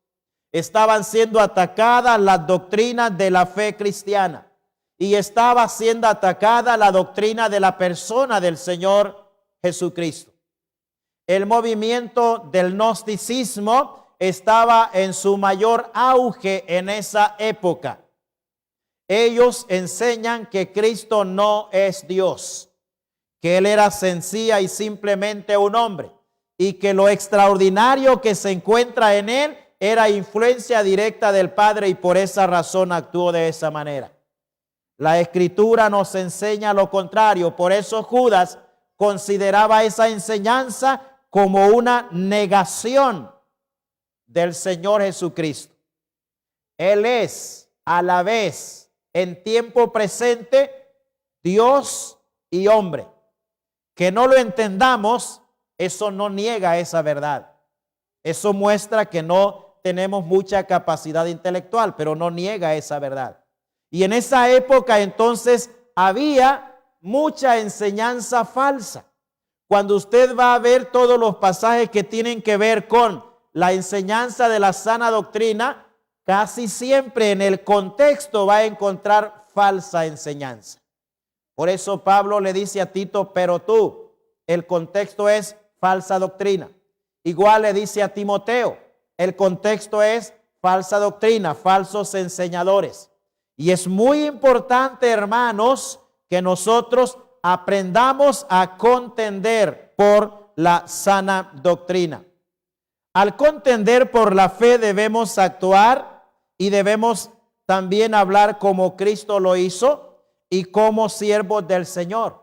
Estaban siendo atacadas las doctrinas de la fe cristiana. Y estaba siendo atacada la doctrina de la persona del Señor Jesucristo. El movimiento del gnosticismo estaba en su mayor auge en esa época. Ellos enseñan que Cristo no es Dios, que Él era sencilla y simplemente un hombre, y que lo extraordinario que se encuentra en Él era influencia directa del Padre, y por esa razón actuó de esa manera. La Escritura nos enseña lo contrario. Por eso Judas consideraba esa enseñanza como una negación del Señor Jesucristo. Él es a la vez, en tiempo presente, Dios y hombre. Que no lo entendamos, eso no niega esa verdad. Eso muestra que no tenemos mucha capacidad intelectual, pero no niega esa verdad. Y en esa época entonces había mucha enseñanza falsa. Cuando usted va a ver todos los pasajes que tienen que ver con la enseñanza de la sana doctrina, casi siempre en el contexto va a encontrar falsa enseñanza. Por eso Pablo le dice a Tito, pero tú, el contexto es falsa doctrina. Igual le dice a Timoteo, el contexto es falsa doctrina, falsos enseñadores. Y es muy importante, hermanos, que nosotros aprendamos a contender por la sana doctrina. Al contender por la fe debemos actuar y debemos también hablar como Cristo lo hizo y como siervos del Señor.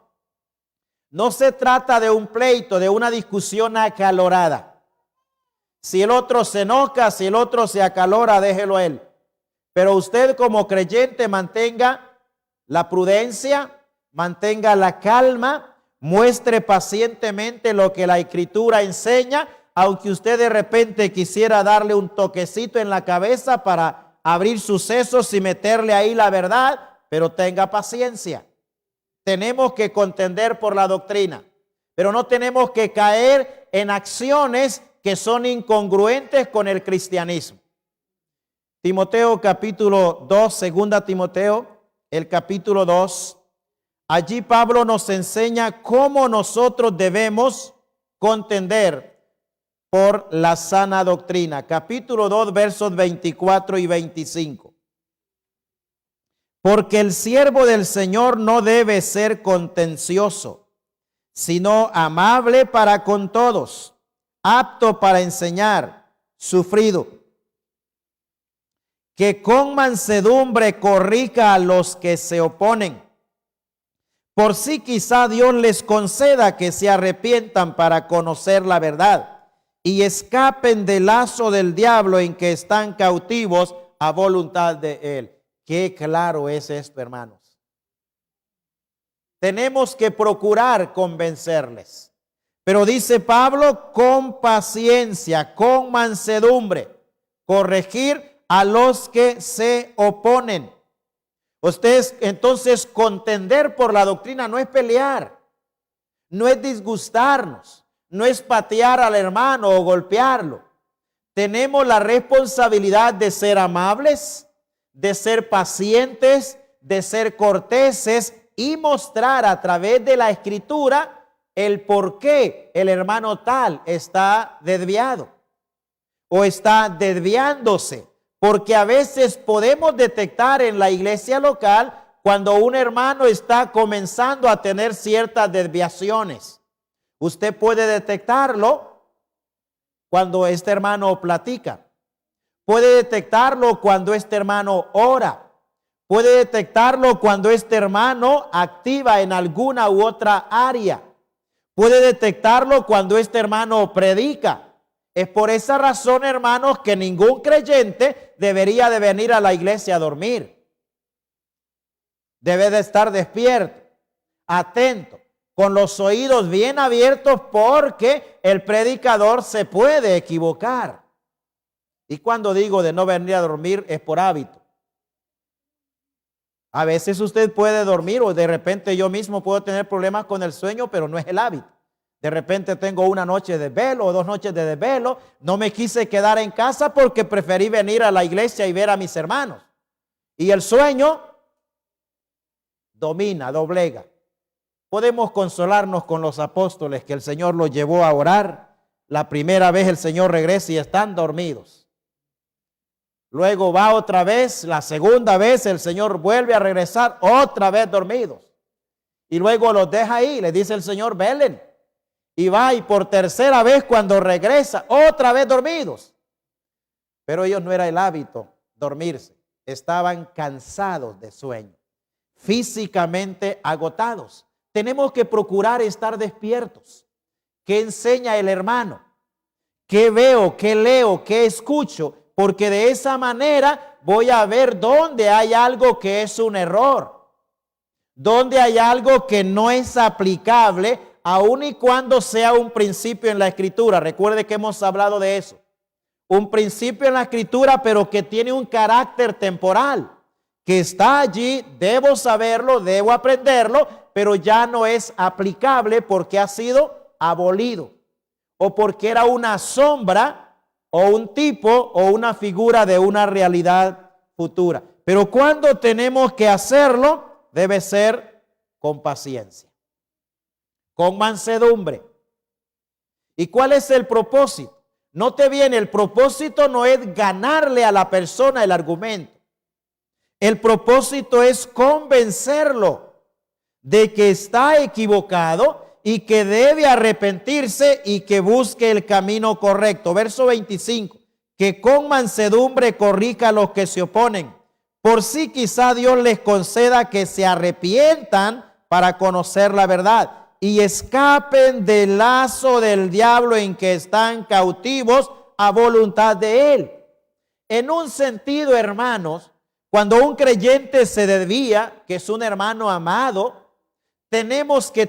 No se trata de un pleito, de una discusión acalorada. Si el otro se enoja, si el otro se acalora, déjelo a él. Pero usted como creyente mantenga la prudencia, mantenga la calma, muestre pacientemente lo que la Escritura enseña, aunque usted de repente quisiera darle un toquecito en la cabeza para abrir sus sesos y meterle ahí la verdad, pero tenga paciencia. Tenemos que contender por la doctrina, pero no tenemos que caer en acciones que son incongruentes con el cristianismo. Timoteo capítulo 2, segunda Timoteo, el capítulo 2. Allí Pablo nos enseña cómo nosotros debemos contender por la sana doctrina. Capítulo 2, versos 24 y 25. Porque el siervo del Señor no debe ser contencioso, sino amable para con todos, apto para enseñar, sufrido, que con mansedumbre corrija a los que se oponen, por si quizá Dios les conceda que se arrepientan para conocer la verdad y escapen del lazo del diablo en que están cautivos a voluntad de él. Qué claro es esto, hermanos. Tenemos que procurar convencerles. Pero dice Pablo, con paciencia, con mansedumbre, corregir a los que se oponen. Ustedes, entonces, contender por la doctrina no es pelear, no es disgustarnos, no es patear al hermano o golpearlo. Tenemos la responsabilidad de ser amables, de ser pacientes, de ser corteses y mostrar a través de la Escritura el por qué el hermano tal está desviado o está desviándose. Porque a veces podemos detectar en la iglesia local cuando un hermano está comenzando a tener ciertas desviaciones. Usted puede detectarlo cuando este hermano platica. Puede detectarlo cuando este hermano ora. Puede detectarlo cuando este hermano activa en alguna u otra área. Puede detectarlo cuando este hermano predica. Es por esa razón, hermanos, que ningún creyente debería de venir a la iglesia a dormir. Debe de estar despierto, atento, con los oídos bien abiertos, porque el predicador se puede equivocar. Y cuando digo de no venir a dormir es por hábito. A veces usted puede dormir o de repente yo mismo puedo tener problemas con el sueño, pero no es el hábito. De repente tengo una noche de desvelo o 2 noches de desvelo. No me quise quedar en casa porque preferí venir a la iglesia y ver a mis hermanos. Y el sueño domina, doblega. Podemos consolarnos con los apóstoles que el Señor los llevó a orar. La primera vez el Señor regresa y están dormidos. Luego va otra vez, la segunda vez el Señor vuelve a regresar, otra vez dormidos. Y luego los deja ahí, le dice el Señor, velen. Y va y por tercera vez cuando regresa, otra vez dormidos. Pero ellos no era el hábito dormirse. Estaban cansados de sueño, físicamente agotados. Tenemos que procurar estar despiertos. ¿Qué enseña el hermano? ¿Qué veo? ¿Qué leo? ¿Qué escucho? Porque de esa manera voy a ver dónde hay algo que es un error. Dónde hay algo que no es aplicable aun y cuando sea un principio en la Escritura. Recuerde que hemos hablado de eso. Un principio en la Escritura, pero que tiene un carácter temporal, que está allí, debo saberlo, debo aprenderlo, pero ya no es aplicable porque ha sido abolido o porque era una sombra o un tipo o una figura de una realidad futura. Pero cuando tenemos que hacerlo, debe ser con paciencia, con mansedumbre. ¿Y cuál es el propósito? Note bien, el propósito no es ganarle a la persona el argumento. El propósito es convencerlo de que está equivocado y que debe arrepentirse y que busque el camino correcto. Verso 25, que con mansedumbre corrija a los que se oponen. Por si quizá Dios les conceda que se arrepientan para conocer la verdad y escapen del lazo del diablo en que están cautivos a voluntad de él. En un sentido, hermanos, cuando un creyente se desvía, que es un hermano amado, tenemos que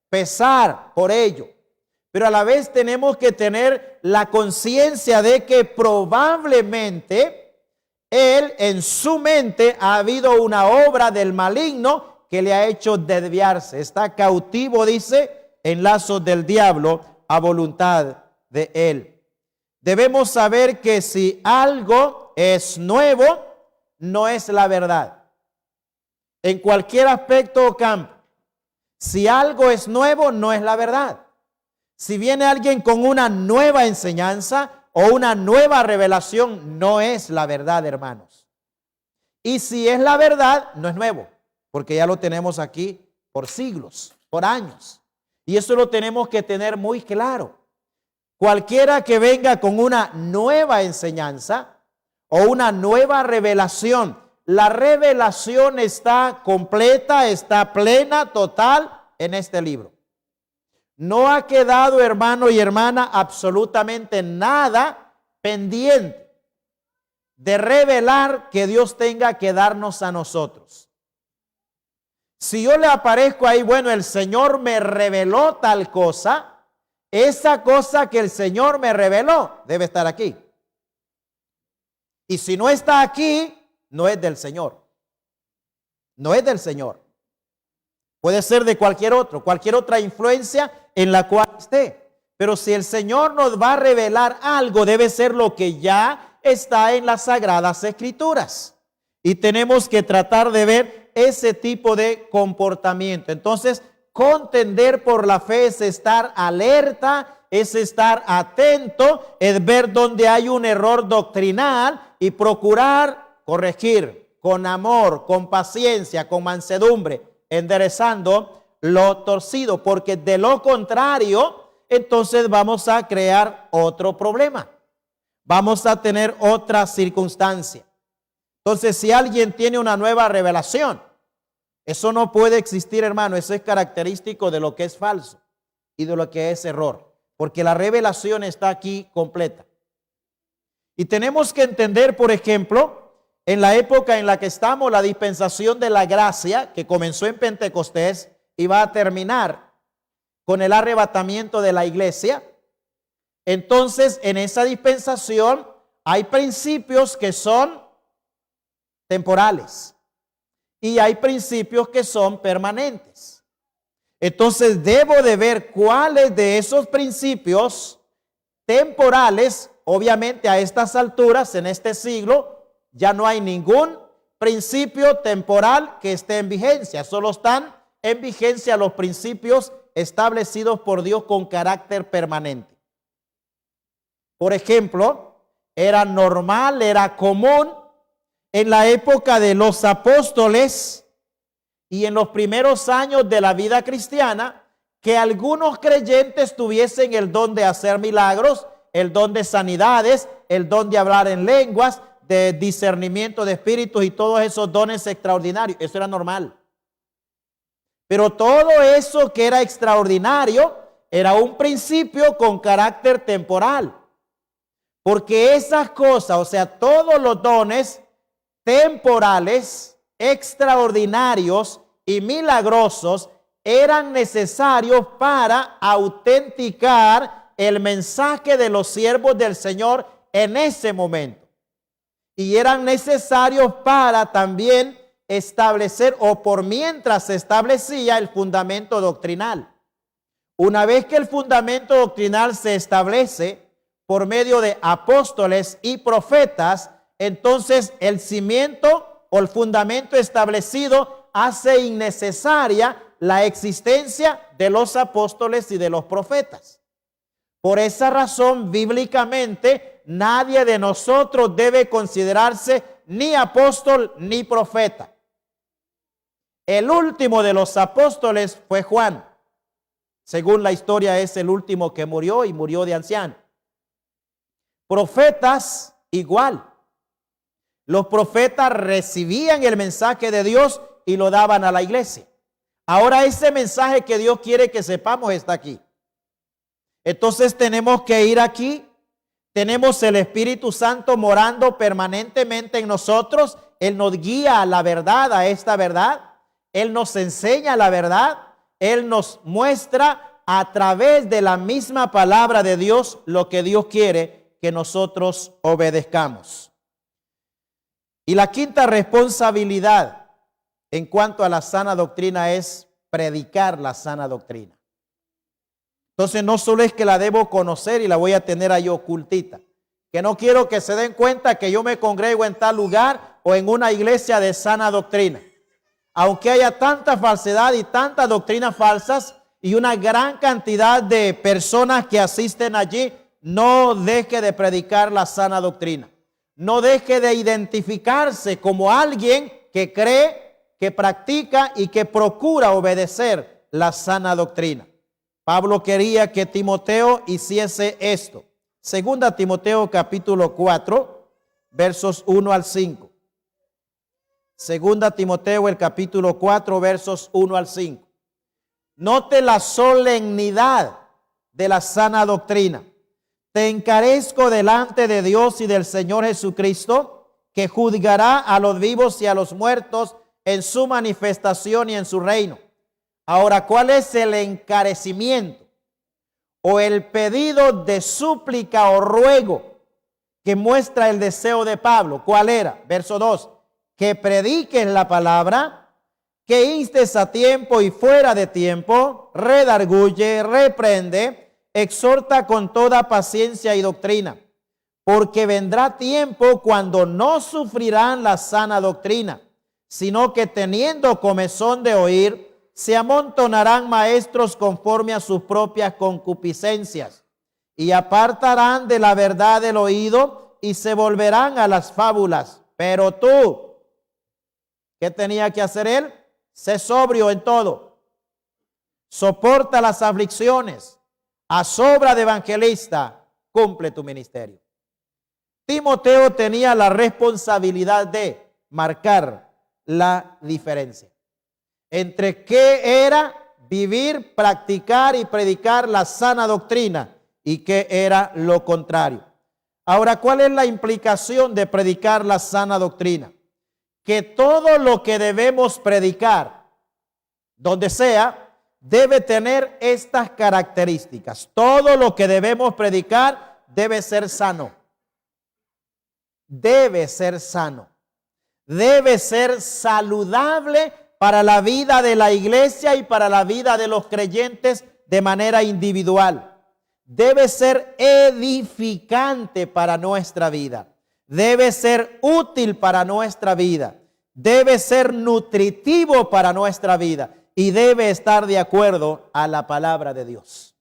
pesar por ello. Pero a la vez tenemos que tener la conciencia de que probablemente él en su mente ha habido una obra del maligno que le ha hecho desviarse. Está cautivo, dice, en lazos del diablo a voluntad de él. Debemos saber que si algo es nuevo, no es la verdad. En cualquier aspecto o campo, si algo es nuevo, no es la verdad. Si viene alguien con una nueva enseñanza o una nueva revelación, no es la verdad, hermanos. Y si es la verdad, no es nuevo, porque ya lo tenemos aquí por siglos, por años. Y eso lo tenemos que tener muy claro. Cualquiera que venga con una nueva enseñanza o una nueva revelación, la revelación está completa, está plena, total en este libro. No ha quedado, hermano y hermana, absolutamente nada pendiente de revelar que Dios tenga que darnos a nosotros. Si yo le aparezco ahí, bueno, el Señor me reveló tal cosa, esa cosa que el Señor me reveló debe estar aquí. Y si no está aquí, no es del Señor. No es del Señor. Puede ser de cualquier otra influencia en la cual esté. Pero si el Señor nos va a revelar algo, debe ser lo que ya está en las Sagradas Escrituras. Y tenemos que tratar de ver ese tipo de comportamiento. Entonces, contender por la fe es estar alerta, es estar atento, es ver donde hay un error doctrinal y procurar corregir con amor, con paciencia, con mansedumbre, enderezando lo torcido, porque de lo contrario, entonces vamos a crear otro problema. Vamos a tener otra circunstancia. Entonces, si alguien tiene una nueva revelación, eso no puede existir, hermano. Eso es característico de lo que es falso y de lo que es error, porque la revelación está aquí completa. Y tenemos que entender, por ejemplo, en la época en la que estamos, la dispensación de la gracia, que comenzó en Pentecostés y va a terminar con el arrebatamiento de la iglesia. Entonces, en esa dispensación hay principios que son temporales y hay principios que son permanentes. Entonces, debo de ver cuáles de esos principios temporales, obviamente a estas alturas, en este siglo, ya no hay ningún principio temporal que esté en vigencia. Solo están en vigencia los principios establecidos por Dios con carácter permanente. Por ejemplo, era normal, era común en la época de los apóstoles y en los primeros años de la vida cristiana que algunos creyentes tuviesen el don de hacer milagros, el don de sanidades, el don de hablar en lenguas, de discernimiento de espíritus y todos esos dones extraordinarios. Eso era normal. Pero todo eso que era extraordinario era un principio con carácter temporal. Porque esas cosas, o sea, todos los dones temporales, extraordinarios y milagrosos eran necesarios para autenticar el mensaje de los siervos del Señor en ese momento. Y eran necesarios para también establecer o por mientras se establecía el fundamento doctrinal. Una vez que el fundamento doctrinal se establece por medio de apóstoles y profetas, entonces el cimiento o el fundamento establecido hace innecesaria la existencia de los apóstoles y de los profetas. Por esa razón, bíblicamente, nadie de nosotros debe considerarse ni apóstol ni profeta. El último de los apóstoles fue Juan. Según la historia, es el último que murió y murió de anciano. Profetas, igual. Los profetas recibían el mensaje de Dios y lo daban a la iglesia. Ahora ese mensaje que Dios quiere que sepamos está aquí. Entonces tenemos que ir aquí. Tenemos el Espíritu Santo morando permanentemente en nosotros. Él nos guía a la verdad, a esta verdad. Él nos enseña la verdad. Él nos muestra a través de la misma palabra de Dios lo que Dios quiere que nosotros obedezcamos. Y la quinta responsabilidad en cuanto a la sana doctrina es predicar la sana doctrina. Entonces no solo es que la debo conocer y la voy a tener ahí ocultita, que no quiero que se den cuenta que yo me congrego en tal lugar o en una iglesia de sana doctrina. Aunque haya tanta falsedad y tantas doctrinas falsas y una gran cantidad de personas que asisten allí, no deje de predicar la sana doctrina. No deje de identificarse como alguien que cree, que practica y que procura obedecer la sana doctrina. Pablo quería que Timoteo hiciese esto. Segunda Timoteo capítulo 4, versos 1 al 5. Segunda Timoteo el capítulo 4, versos 1 al 5. Note la solemnidad de la sana doctrina. Te encarezco delante de Dios y del Señor Jesucristo, que juzgará a los vivos y a los muertos en su manifestación y en su reino. Ahora, ¿cuál es el encarecimiento o el pedido de súplica o ruego que muestra el deseo de Pablo? ¿Cuál era? Verso 2. Que prediques la palabra, que instes a tiempo y fuera de tiempo, redarguye, reprende, exhorta con toda paciencia y doctrina, porque vendrá tiempo cuando no sufrirán la sana doctrina, sino que teniendo comezón de oír, se amontonarán maestros conforme a sus propias concupiscencias, y apartarán de la verdad el oído y se volverán a las fábulas. Pero tú, ¿qué tenía que hacer él? Sé sobrio en todo. Soporta las aflicciones. A sobra de evangelista, cumple tu ministerio. Timoteo tenía la responsabilidad de marcar la diferencia entre qué era vivir, practicar y predicar la sana doctrina y qué era lo contrario. Ahora, ¿cuál es la implicación de predicar la sana doctrina? Que todo lo que debemos predicar, donde sea, debe tener estas características. Todo lo que debemos predicar debe ser sano. Debe ser sano. Debe ser saludable para la vida de la iglesia y para la vida de los creyentes de manera individual. Debe ser edificante para nuestra vida. Debe ser útil para nuestra vida. Debe ser nutritivo para nuestra vida. Y debe estar de acuerdo a la palabra de Dios.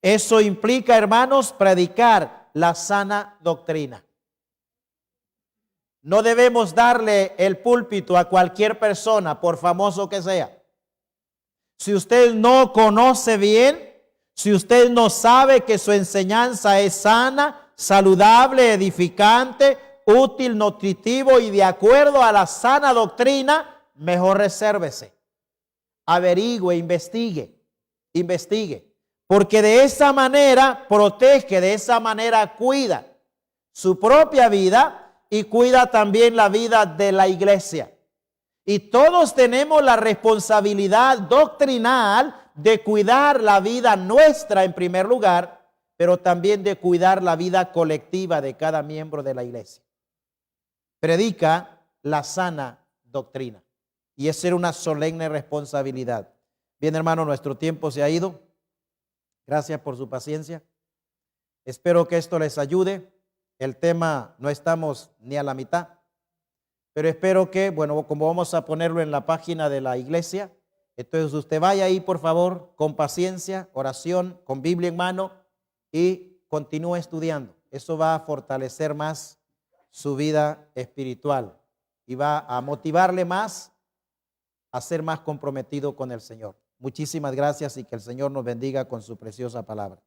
Eso implica, hermanos, predicar la sana doctrina. No debemos darle el púlpito a cualquier persona, por famoso que sea. Si usted no conoce bien, si usted no sabe que su enseñanza es sana, saludable, edificante, útil, nutritivo y de acuerdo a la sana doctrina, mejor resérvese. Averigüe, investigue, porque de esa manera protege, de esa manera cuida su propia vida y cuida también la vida de la iglesia. Y todos tenemos la responsabilidad doctrinal de cuidar la vida nuestra en primer lugar, pero también de cuidar la vida colectiva de cada miembro de la iglesia. Predica la sana doctrina. y es ser una solemne responsabilidad. Bien, hermano, nuestro tiempo se ha ido. Gracias por su paciencia. Espero que esto les ayude. El tema no estamos ni a la mitad, pero espero que, bueno, como vamos a ponerlo en la página de la iglesia, entonces usted vaya ahí, por favor, con paciencia, oración, con Biblia en mano y continúe estudiando. Eso va a fortalecer más su vida espiritual y va a motivarle más a ser más comprometido con el Señor. Muchísimas gracias y que el Señor nos bendiga con su preciosa palabra.